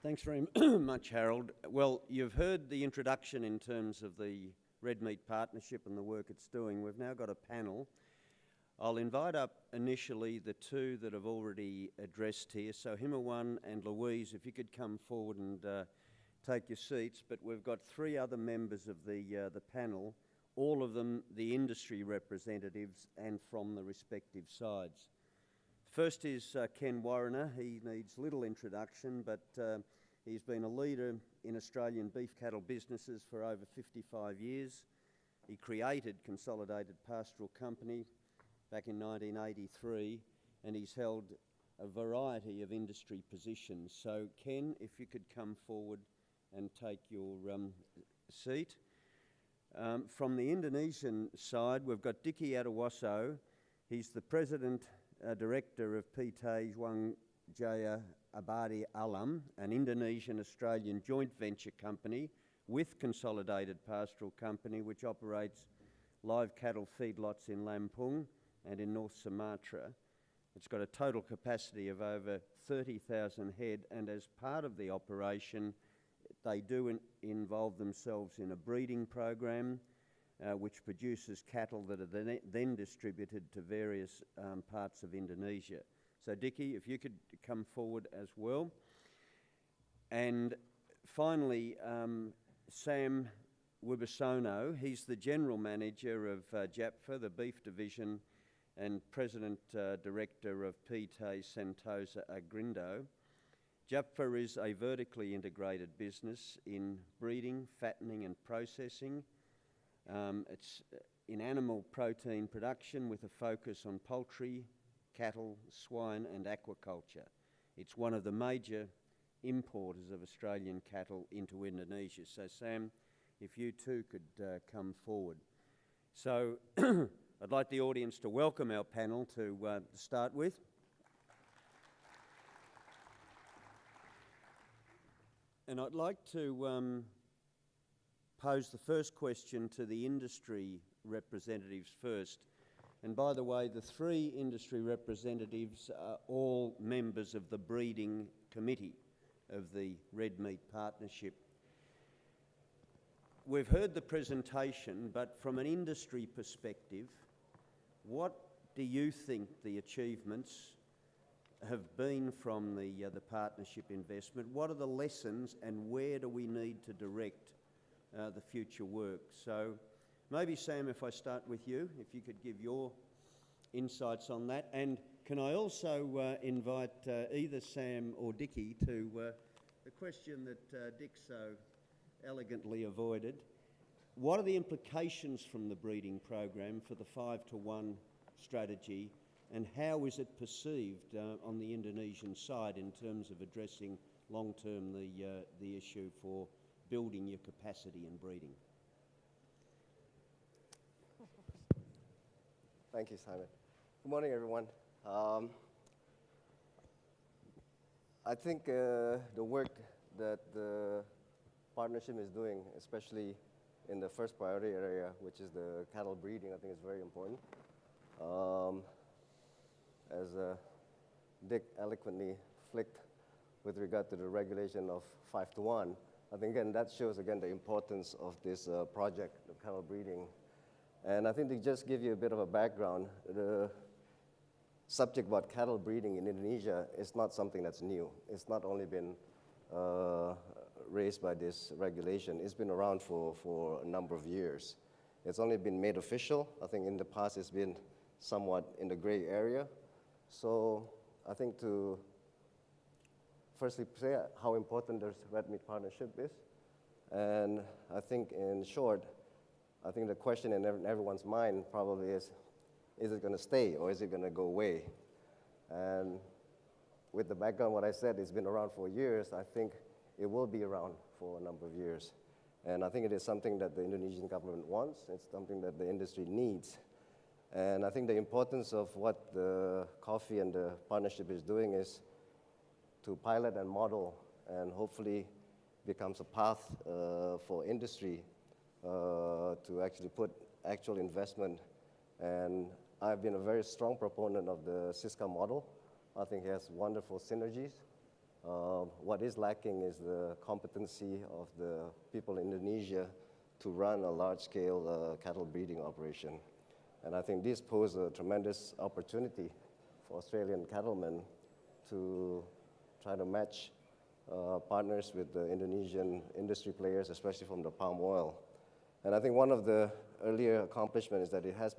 Thanks very much, Harold. Well, you've heard the introduction in terms of the Red Meat Partnership and the work it's doing. We've now got a panel. I'll invite up initially the two that have already addressed here. So Himawan and Louise, if you could come forward and take your seats. But we've got three other members of the panel, all of them the industry representatives and from the respective sides. First is Ken Warriner. He needs little introduction, but he's been a leader in Australian beef cattle businesses for over 55 years. He created Consolidated Pastoral Company back in 1983, and he's held a variety of industry positions. So Ken, if you could come forward and take your seat. From the Indonesian side, we've got Diki Adewaso. He's the President Director of PT Juang Jaya Abadi Alam, an Indonesian-Australian joint venture company with Consolidated Pastoral Company, which operates live cattle feedlots in Lampung and in North Sumatra. It's got a total capacity of over 30,000 head, and as part of the operation, they do involve themselves in a breeding program which produces cattle that are then distributed to various parts of Indonesia. So Diki, if you could come forward as well. And finally, Sam Wibisono. He's the General Manager of JAPFA, the beef division, and President Director of PT Sentosa Agrindo. JAPFA is a vertically integrated business in breeding, fattening and processing. It's in animal protein production with a focus on poultry, cattle, swine and aquaculture. It's one of the major importers of Australian cattle into Indonesia. So Sam, if you too could come forward. So I'd like the audience to welcome our panel to start with. And I'd like to pose the first question to the industry representatives first. And by the way, the three industry representatives are all members of the breeding committee of the Red Meat Partnership. We've heard the presentation, but from an industry perspective, what do you think the achievements have been from the partnership investment? What are the lessons and where do we need to direct the future work? So maybe Sam, if I start with you, if you could give your insights on that. And can I also invite either Sam or Diki to the question that Dick so elegantly avoided. What are the implications from the breeding program for the 5-to-1 strategy, and how is it perceived on the Indonesian side in terms of addressing long-term the issue for building your capacity in breeding? Thank you, Simon. Good morning, everyone. I think the work that the partnership is doing, especially in the first priority area, which is the cattle breeding, I think is very important. As Dick eloquently flicked with regard to the regulation of 5-to-1, I think again that shows again the importance of this project, the cattle breeding. And I think to just give you a bit of a background, the subject about cattle breeding in Indonesia is not something that's new. It's not only been raised by this regulation. It's been around for a number of years. It's only been made official. I think in the past it's been somewhat in the gray area. So I think to firstly say how important the Red Meat Partnership is. And I think in short, I think the question in everyone's mind probably is it going to stay or is it going to go away? And with the background, what I said, it's been around for years. I think it will be around for a number of years. And I think it is something that the Indonesian government wants. It's something that the industry needs. And I think the importance of what the coffee and the partnership is doing is to pilot and model and hopefully becomes a path for industry to actually put actual investment. And I've been a very strong proponent of the SISCA model. I think it has wonderful synergies. What is lacking is the competency of the people in Indonesia to run a large-scale cattle breeding operation. And I think this poses a tremendous opportunity for Australian cattlemen to try to match partners with the Indonesian industry players, especially from the palm oil. And I think one of the earlier accomplishments is that it has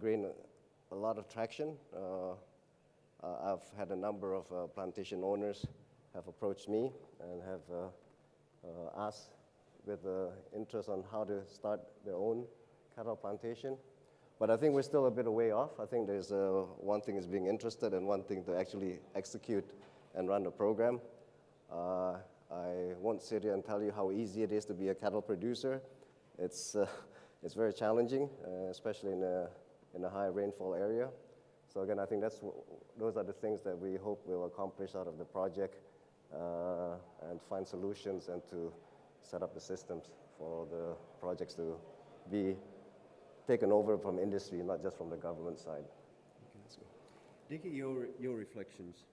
gained a lot of traction. I've had a number of plantation owners have approached me and have asked with interest on how to start their own cattle plantation. But I think we're still a bit away off. I think there's one thing is being interested and one thing to actually execute and run the program. I won't sit here and tell you how easy it is to be a cattle producer. It's very challenging, especially in a high rainfall area. So again, I think those are the things that we hope we'll accomplish out of the project and find solutions and to set up the systems for the projects to be taken over from industry, not just from the government side. Dickie, your reflections.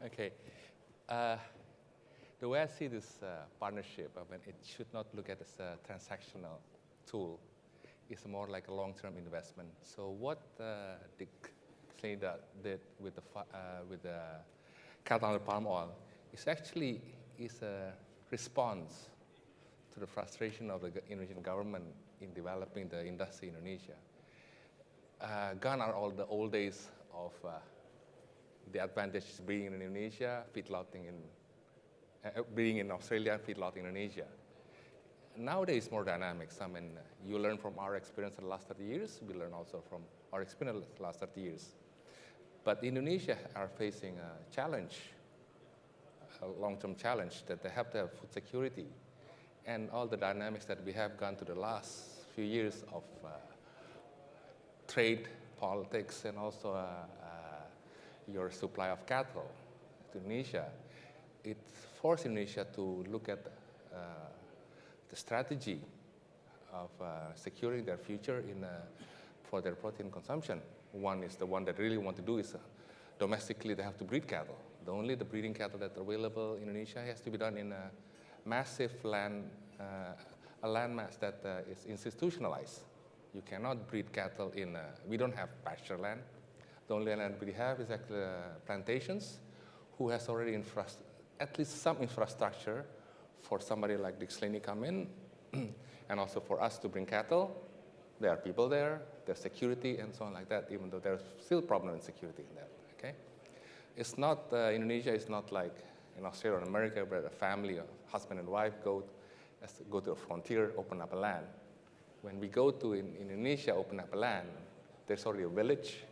Okay. The way I see this partnership, I mean, it should not look at it as a transactional tool. It's more like a long-term investment. So what Dick Snyder did with the cattle and palm oil is actually a response to the frustration of the Indonesian government in developing the industry in Indonesia. Gone are all the old days of the advantages being in Indonesia, feedlotting being in Australia, and feedlotting in Indonesia. Nowadays, more dynamics. I mean, you learn from our experience in the last 30 years. We learn also from our experience in the last 30 years. But Indonesia are facing a challenge, a long-term challenge, that they have to have food security. And all the dynamics that we have gone to the last few years of trade, politics, and also your supply of cattle to Indonesia, it forced Indonesia to look at the strategy of securing their future for their protein consumption. One is the one that really want to do is domestically they have to breed cattle. The breeding cattle that are available in Indonesia has to be done in a massive a land mass that is institutionalized. You cannot breed cattle we don't have pasture land. The only land we have is actually plantations who has already at least some infrastructure for somebody like Dick Slaney come in and also for us to bring cattle. There are people there, there's security and so on like that, even though there's still problem in security in that, okay? It's not, Indonesia is not like in Australia or America where a family, a husband and wife go to a frontier, open up a land. When we go to in Indonesia, open up a land, there's already a village,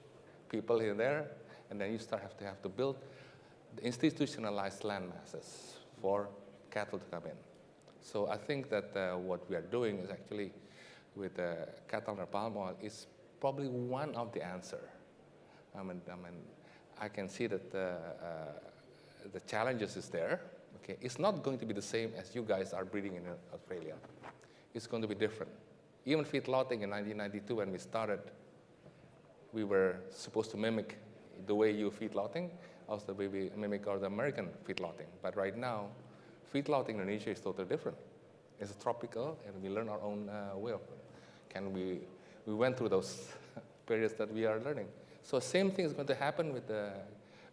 people in there, and then you have to build the institutionalized land masses for cattle to come in. So I think that what we are doing is actually with cattle and palm oil is probably one of the answer. I mean, I can see that the challenges is there. Okay, it's not going to be the same as you guys are breeding in Australia. It's going to be different. Even feedlotting in 1992 when we started, we were supposed to mimic the way you feedlotting, also we mimic the American feedlotting. But right now, feedlotting in Indonesia is totally different. It's tropical, and we learn our own way of it. We went through those periods that we are learning. So same thing is going to happen with the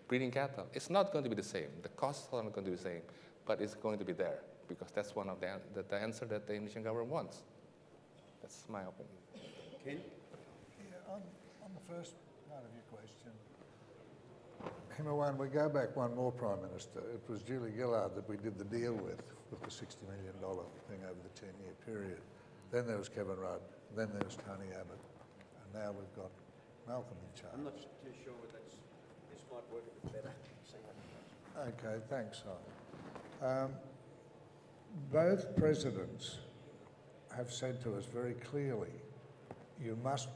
breeding cattle. It's not going to be the same. The costs are not going to be the same, but it's going to be there because that's one of the answer that the Indonesian government wants. That's my opinion. Ken? Yeah, on the first part of your question, Himawan, we go back one more Prime Minister. It was Julie Gillard that we did the deal with the $60 million thing over the 10-year period. Then there was Kevin Rudd, then there was Tony Abbott, and now we've got Malcolm in charge. I'm not too sure whether this might work a bit better. Okay, thanks, Simon. Both presidents have said to us very clearly, you must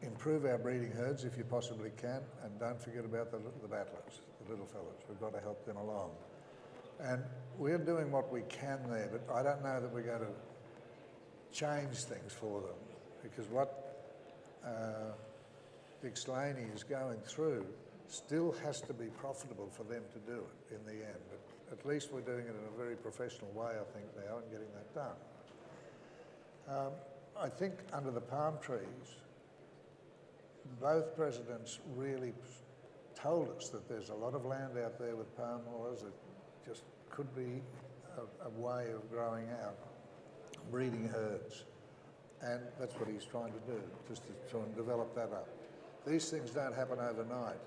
improve our breeding herds if you possibly can, and don't forget about the battlers, the little fellas. We've got to help them along. And we're doing what we can there, but I don't know that we're going to change things for them, because what Dick Slaney is going through still has to be profitable for them to do it in the end. But at least we're doing it in a very professional way, I think, now, and getting that done. I think under the palm trees, both presidents really told us that there's a lot of land out there with palm oils that just could be a way of growing out, breeding herds. And that's what he's trying to do, just to try and develop that up. These things don't happen overnight.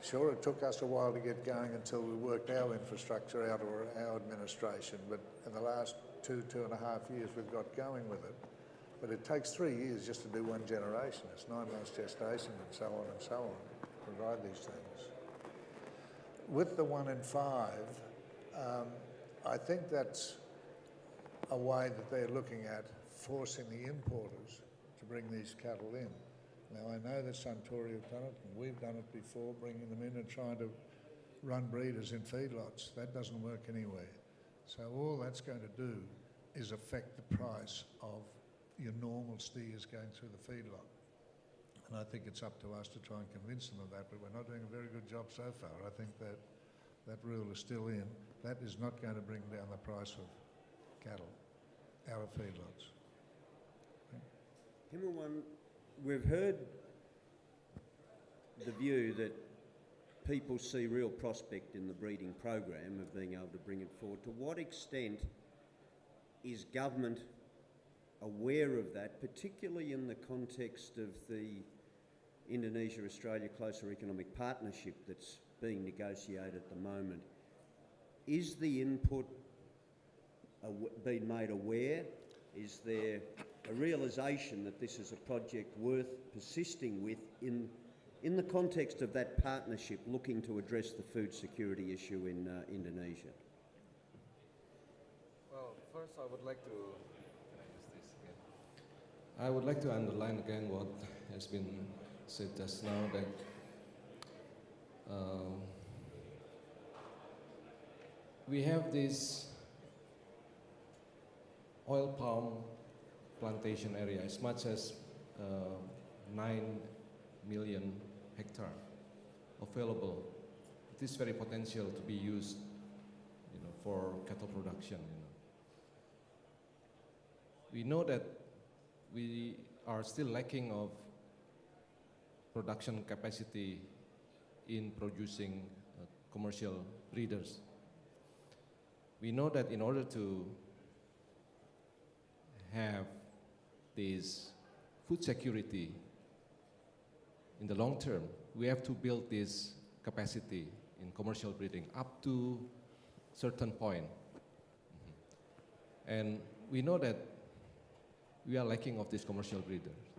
Sure, it took us a while to get going until we worked our infrastructure out, or our administration, but in the last 2.5 years we've got going with it. But it takes 3 years just to do one generation. It's 9 months gestation and so on and so on to provide these things. With the 1 in 5, I think that's a way that they're looking at forcing the importers to bring these cattle in. Now, I know that Suntory have done it, and we've done it before, bringing them in and trying to run breeders in feedlots. That doesn't work anywhere. So all that's going to do is affect the price of your normal steers going through the feedlot. And I think it's up to us to try and convince them of that, but we're not doing a very good job so far. I think that that rule is still in. That is not going to bring down the price of cattle out of feedlots. Himmelwan, we've heard the view that people see real prospect in the breeding program of being able to bring it forward. To what extent is government aware of that, particularly in the context of the Indonesia-Australia Closer Economic Partnership that's being negotiated at the moment? Is the input being made aware? Is there a realisation that this is a project worth persisting with in the context of that partnership looking to address the food security issue in Indonesia? Well, first I would like to I would like to underline again what has been said just now, that we have this oil palm plantation area as much as 9 million hectares available. It is very potential to be used, for cattle production. We know that we are still lacking of production capacity in producing commercial breeders. We know that in order to have this food security in the long term, we have to build this capacity in commercial breeding up to a certain point. And we know that we are lacking of these commercial breeders.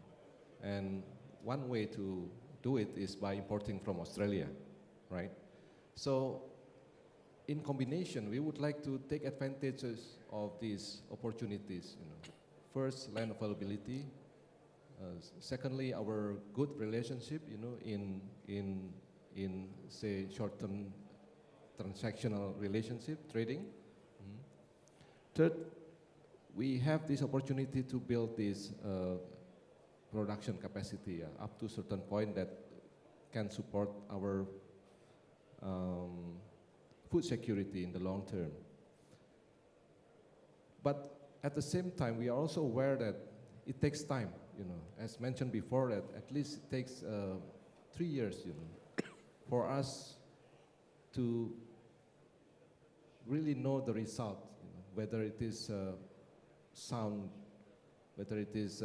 And one way to do it is by importing from Australia, right? So in combination, we would like to take advantages of these opportunities. First, land availability. Secondly, our good relationship, in say short-term transactional relationship, trading. Third, we have this opportunity to build this production capacity up to a certain point that can support our food security in the long term. But at the same time, we are also aware that it takes time, as mentioned before, that at least it takes 3 years, for us to really know the result, whether it is sound, whether it is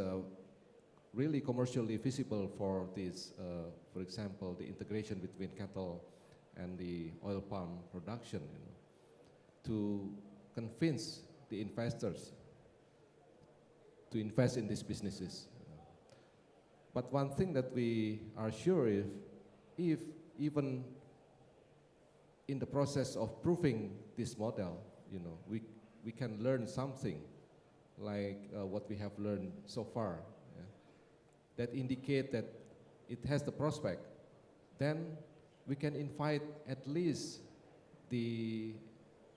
really commercially feasible for this, for example, the integration between cattle and the oil palm production, to convince the investors to invest in these businesses. But one thing that we are sure if even in the process of proving this model, we can learn something like what we have learned so far, that indicate that it has the prospect, then we can invite at least the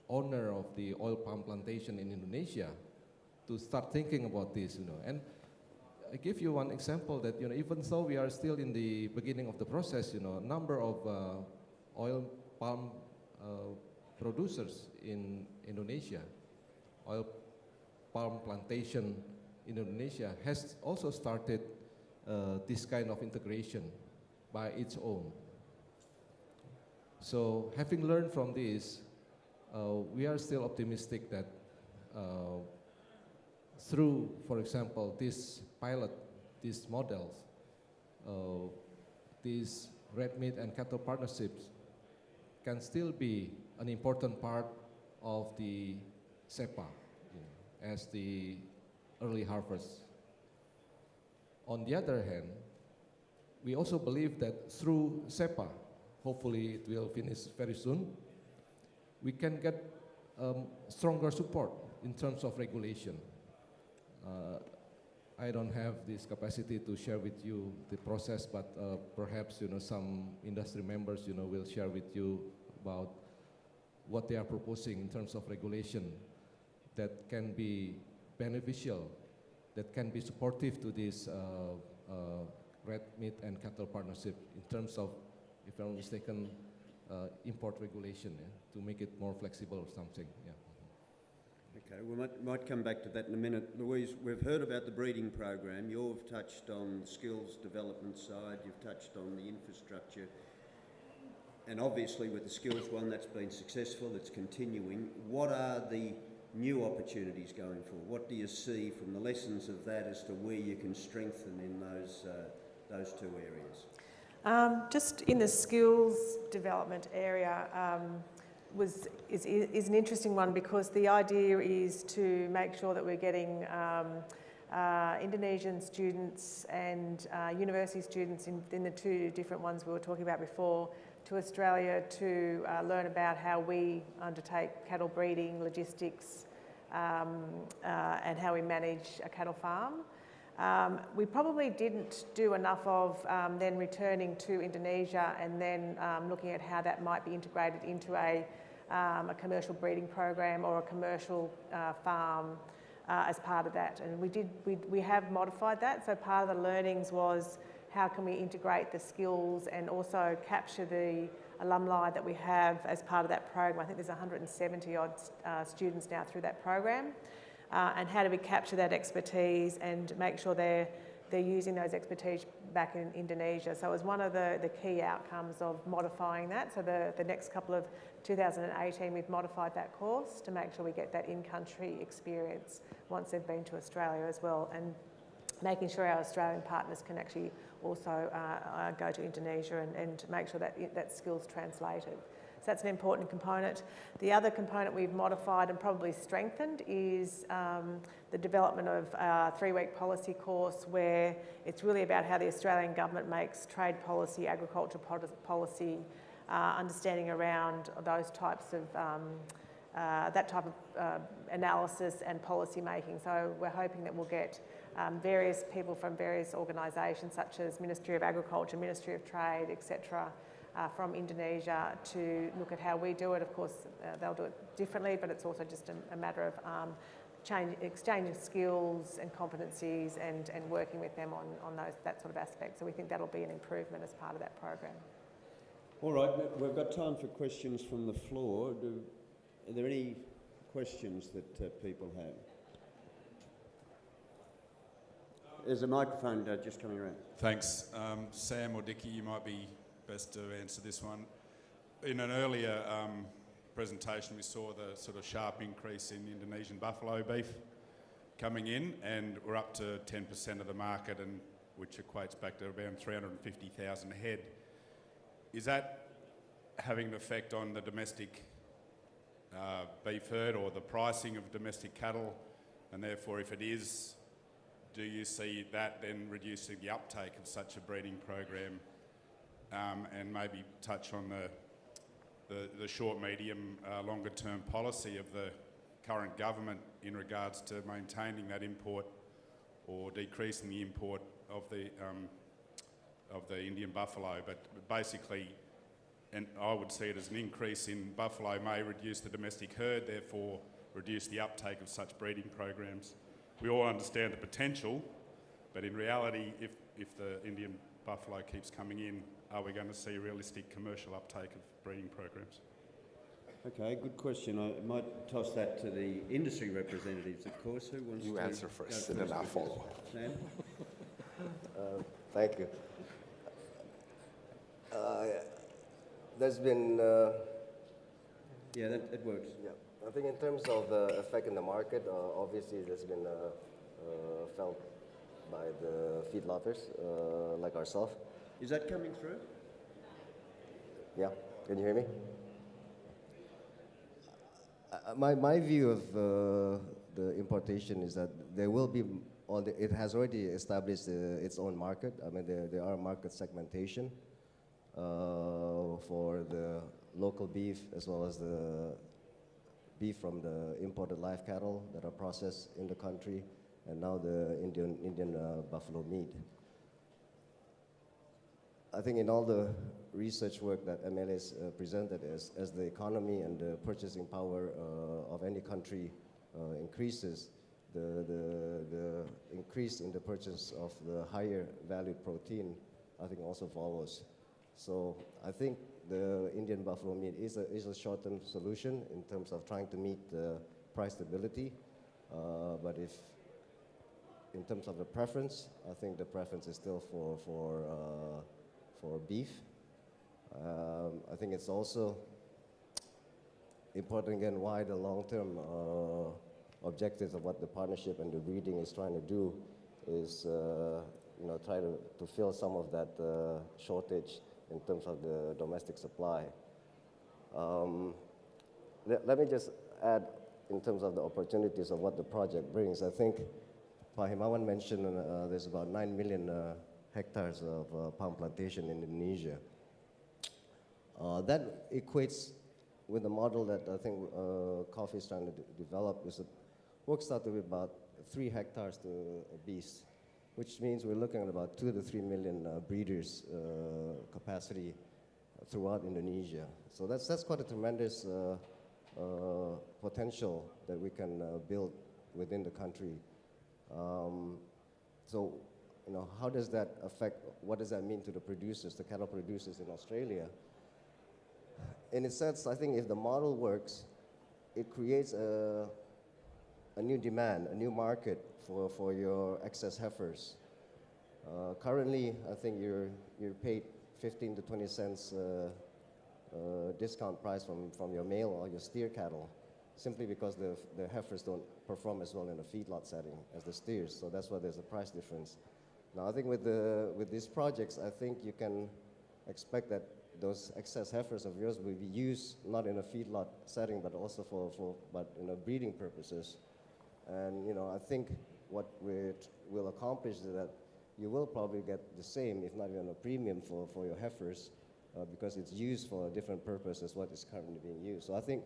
owner of the oil palm plantation in Indonesia to start thinking about this, And I give you one example that, even though we are still in the beginning of the process, a number of oil palm producers in Indonesia, oil palm plantation in Indonesia has also started this kind of integration by its own. So having learned from this, we are still optimistic that through, for example, this pilot, these models, these red meat and cattle partnerships can still be an important part of the SEPA as the early harvest. On the other hand, we also believe that through SEPA, hopefully it will finish very soon, we can get stronger support in terms of regulation. I don't have this capacity to share with you the process, but perhaps some industry members will share with you about what they are proposing in terms of regulation that can be beneficial, that can be supportive to this red meat and cattle partnership in terms of, if I'm not mistaken, import regulation, to make it more flexible or something. Yeah. Okay, we might come back to that in a minute. Louise, we've heard about the breeding program. You've touched on the skills development side, you've touched on the infrastructure, and obviously with the skills one that's been successful, it's continuing. What are the new opportunities going forward? What do you see from the lessons of that as to where you can strengthen in those two areas? Just in the skills development area, is an interesting one, because the idea is to make sure that we're getting Indonesian students and university students in the two different ones we were talking about before to Australia to learn about how we undertake cattle breeding, logistics, and how we manage a cattle farm. We probably didn't do enough of then returning to Indonesia and then looking at how that might be integrated into a commercial breeding program or a commercial farm as part of that. And we have modified that. So part of the learnings was how can we integrate the skills and also capture the alumni that we have as part of that program. I think there's 170 odd students now through that program. And how do we capture that expertise and make sure they're using those expertise back in Indonesia. So it was one of the key outcomes of modifying that. So the next couple of 2018, we've modified that course to make sure we get that in-country experience once they've been to Australia as well, and making sure our Australian partners can actually also go to Indonesia and make sure that that skill's translated. So that's an important component. The other component we've modified and probably strengthened is the development of a 3-week policy course, where it's really about how the Australian government makes trade policy, agriculture policy, understanding around those types of that type of analysis and policy making. So we're hoping that we'll get various people from various organisations such as Ministry of Agriculture, Ministry of Trade, etc., from Indonesia to look at how we do it. Of course, they'll do it differently, but it's also just a matter of exchanging skills and competencies and working with them on that sort of aspect. So we think that'll be an improvement as part of that program. All right, we've got time for questions from the floor. Are there any questions that people have? There's a microphone just coming around. Thanks. Sam or Dickie, you might be best to answer this one. In an earlier presentation, we saw the sort of sharp increase in Indonesian buffalo beef coming in, and we're up to 10% of the market, and which equates back to around 350,000 head. Is that having an effect on the domestic beef herd or the pricing of domestic cattle? And therefore, if it is, do you see that then reducing the uptake of such a breeding program? And maybe touch on the short, medium, longer term policy of the current government in regards to maintaining that import or decreasing the import of the Indian buffalo. But basically, and I would see it as an increase in buffalo may reduce the domestic herd, therefore reduce the uptake of such breeding programs. We all understand the potential, But in reality, if the Indian buffalo keeps coming in, are we going to see realistic commercial uptake of breeding programs? Okay, good question. I might toss that to the industry representatives, of course. Who wants You to answer go first, and then I'll with this? follow. Sam? Thank you. There's been, Yeah, that works. yeah, I think in terms of the effect in the market, obviously there's been felt by the feedlotters like ourselves. Is that coming through? Yeah, can you hear me? My view of the importation is that there will be, it has already established its own market. I mean, there are market segmentation for the local beef as well as the beef from the imported live cattle that are processed in the country, and now the Indian buffalo meat. I think in all the research work that MLS presented, as the economy and the purchasing power of any country increases, the increase in the purchase of the higher valued protein, I think also follows. So I think the Indian buffalo meat is a short-term solution in terms of trying to meet the price stability, but if in terms of the preference, I think the preference is still for beef. I think it's also important again why the long-term objectives of what the partnership and the breeding is trying to do is try to fill some of that shortage in terms of the domestic supply. Let me just add in terms of the opportunities of what the project brings. I think Pak Himawan mentioned there's about 9 million hectares of palm plantation in Indonesia. That equates with the model that I think Coffee is trying to develop, works out to be about 3 hectares to a beast, which means we're looking at about 2 to 3 million breeders capacity throughout Indonesia. So that's quite a tremendous potential that we can build within the country. So, how does that affect, what does that mean to the producers, the cattle producers in Australia? In a sense, I think if the model works, it creates a new demand, a new market for your excess heifers. Currently, I think you're paid 15 to 20 cents discount price from your male or your steer cattle, simply because the heifers don't perform as well in a feedlot setting as the steers. So that's why there's a price difference. Now, I think with these projects, I think you can expect that those excess heifers of yours will be used not in a feedlot setting, but also but breeding purposes. And I think what we'll accomplish is that you will probably get the same, if not even a premium for your heifers, because it's used for a different purpose as what is currently being used. So I think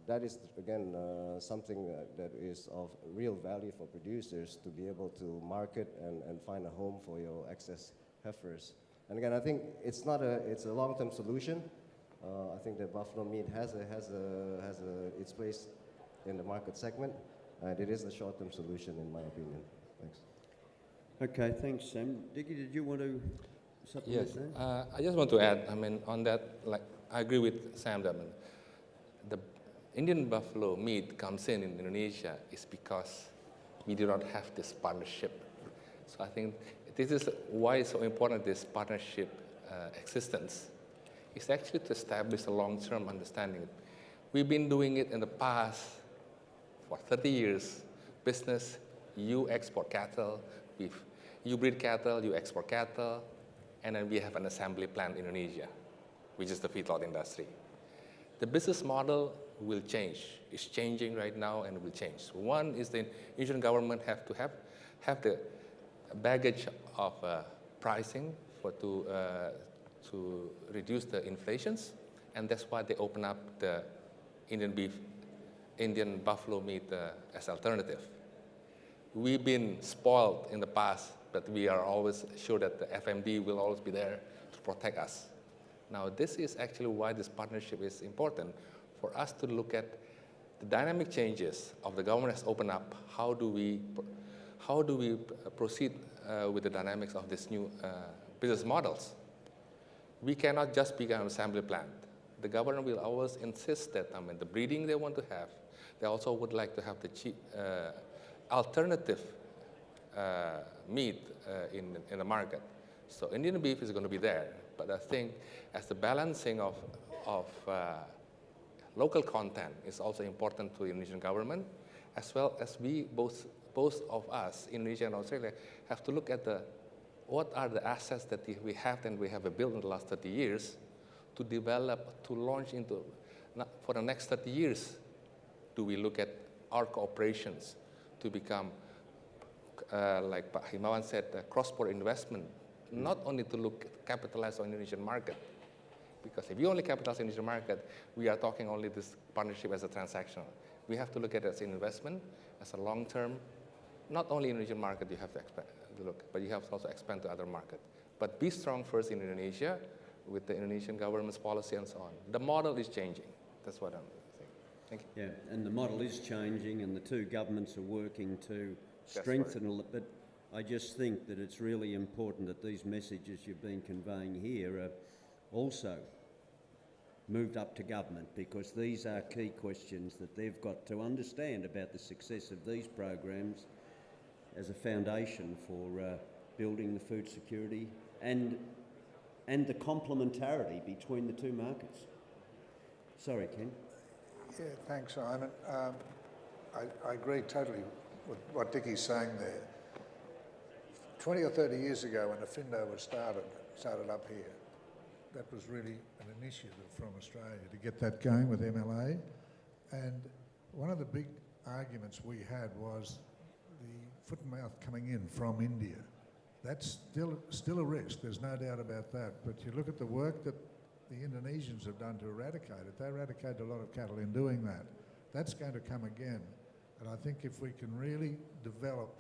that is again something that is of real value for producers to be able to market and find a home for your excess heifers. And again, I think it's a long-term solution. I think that buffalo meat has its place in the market segment, and it is a short-term solution in my opinion. Thanks. Okay, thanks, Sam. Dickie, did you want to supplement Yes, that? I just want to add, on that, I agree with Sam that the Indian buffalo meat comes in Indonesia is because we do not have this partnership. So I think this is why it's so important, this partnership existence. It's actually to establish a long-term understanding. We've been doing it in the past for 30 years. Business, you export cattle, you breed cattle, you export cattle, and then we have an assembly plant in Indonesia, which is the feedlot industry. The business model will change. It's changing right now and will change. One is the Indonesian government have to have the baggage of pricing to reduce the inflations, and that's why they open up the Indian buffalo meat as alternative. We've been spoiled in the past, but we are always sure that the FMD will always be there to protect us. Now, this is actually why this partnership is important, for us to look at the dynamic changes of the government has opened up. How do how do we proceed with the dynamics of these new business models? We cannot just be an assembly plant. The government will always insist that, the breeding they want to have, they also would like to have the cheap alternative meat in the market. So Indian beef is going to be there, but I think as the balancing of local content is also important to the Indonesian government, as well as we both of us, Indonesia and Australia, have to look at what are the assets that we have and we have built in the last 30 years to develop, to launch into, for the next 30 years, do we look at our cooperations to become, like Pak Himawan said, cross-border investment, not only to capitalize on the Indonesian market, because if you only capitalize on the Indonesian market, we are talking only this partnership as a transactional. We have to look at it as an investment, as a long-term, not only in the Indonesian market you have to look, but you have to also expand to other markets. But be strong first in Indonesia with the Indonesian government's policy and so on. The model is changing. That's what I'm saying. Thank you. Yeah, and the model is changing and the two governments are working to strengthen it. But I just think that it's really important that these messages you've been conveying here are also moved up to government, because these are key questions that they've got to understand about the success of these programs as a foundation for building the food security and the complementarity between the two markets. Sorry, Ken. Yeah, thanks, Simon. I agree totally with what Dickie's saying there. 20 or 30 years ago when the FINDO was started up here, that was really an initiative from Australia to get that going with MLA. And one of the big arguments we had was the foot and mouth coming in from India. That's still a risk, there's no doubt about that. But you look at the work that the Indonesians have done to eradicate it. They eradicated a lot of cattle in doing that. That's going to come again. And I think if we can really develop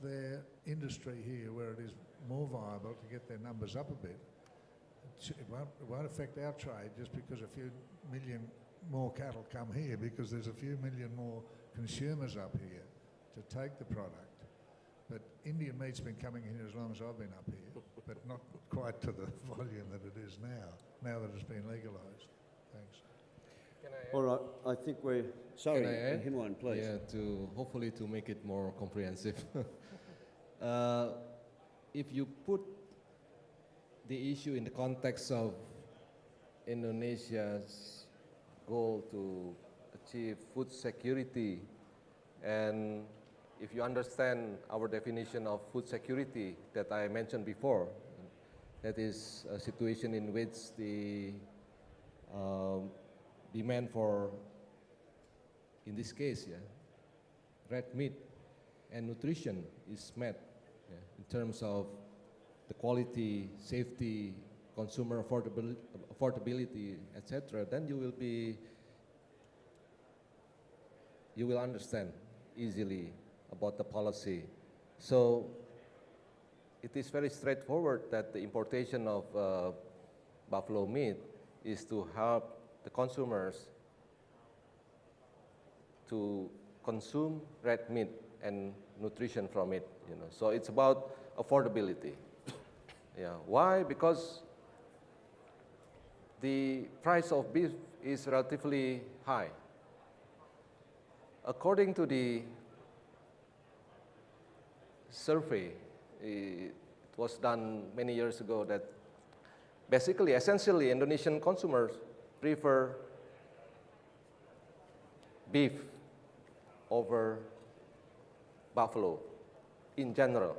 their industry here where it is more viable to get their numbers up a bit, it won't affect our trade just because a few million more cattle come here, because there's a few million more consumers up here to take the product. But Indian meat's been coming here as long as I've been up here, but not quite to the volume that it is now that it's been legalised. Thanks. Can I add? All right, I think we're... Sorry, Can I add? Hinwan, please. Yeah, hopefully to make it more comprehensive. If you put the issue in the context of Indonesia's goal to achieve food security, and if you understand our definition of food security that I mentioned before, that is a situation in which the demand for, in this case, red meat and nutrition is met in terms of the quality, safety, consumer affordability, etc., then you will understand easily about the policy. So it is very straightforward that the importation of buffalo meat is to help the consumers to consume red meat and nutrition from it. So it's about affordability. Yeah. Why? Because the price of beef is relatively high. According to the survey, it was done many years ago, that basically, essentially, Indonesian consumers prefer beef over buffalo in general.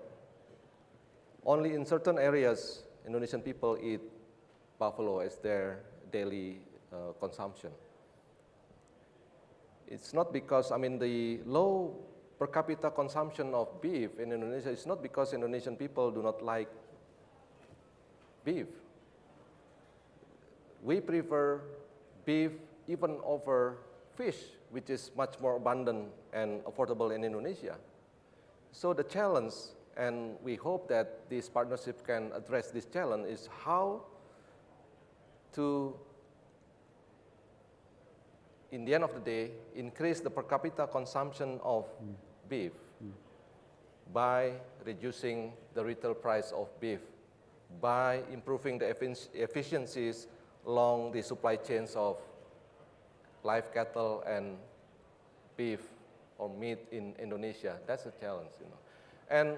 Only in certain areas, Indonesian people eat buffalo as their daily consumption. It's not because, the low per capita consumption of beef in Indonesia is not because Indonesian people do not like beef. We prefer beef even over fish, which is much more abundant and affordable in Indonesia. So the challenge, and we hope that this partnership can address this challenge, is how to, in the end of the day, increase the per capita consumption of beef by reducing the retail price of beef, by improving the efficiencies along the supply chains of live cattle and beef or meat in Indonesia. That's a challenge, you know. And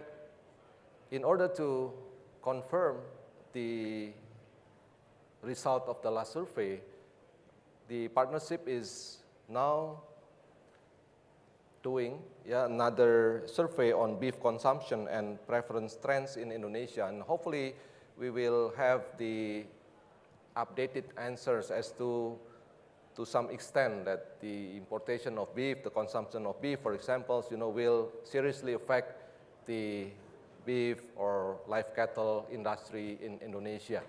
in order to confirm the result of the last survey, the partnership is now doing another survey on beef consumption and preference trends in Indonesia, and hopefully we will have the updated answers as to some extent that the importation of beef, the consumption of beef, for example, you know, will seriously affect the beef or live cattle industry in Indonesia.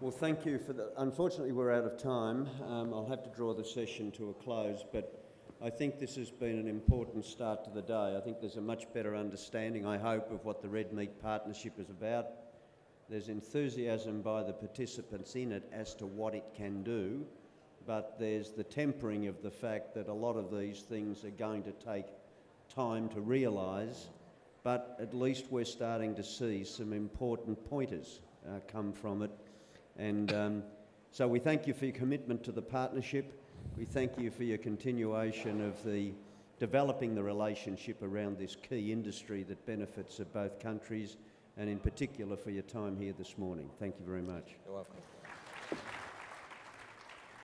Well, thank you for that. Unfortunately, we're out of time. I'll have to draw the session to a close, but I think this has been an important start to the day. I think there's a much better understanding, I hope, of what the Red Meat Partnership is about. There's enthusiasm by the participants in it as to what it can do, but there's the tempering of the fact that a lot of these things are going to take time to realise, but at least we're starting to see some important pointers come from it. And so we thank you for your commitment to the partnership. We thank you for your continuation of developing the relationship around this key industry that benefits of both countries, and in particular for your time here this morning. Thank you very much. You're welcome.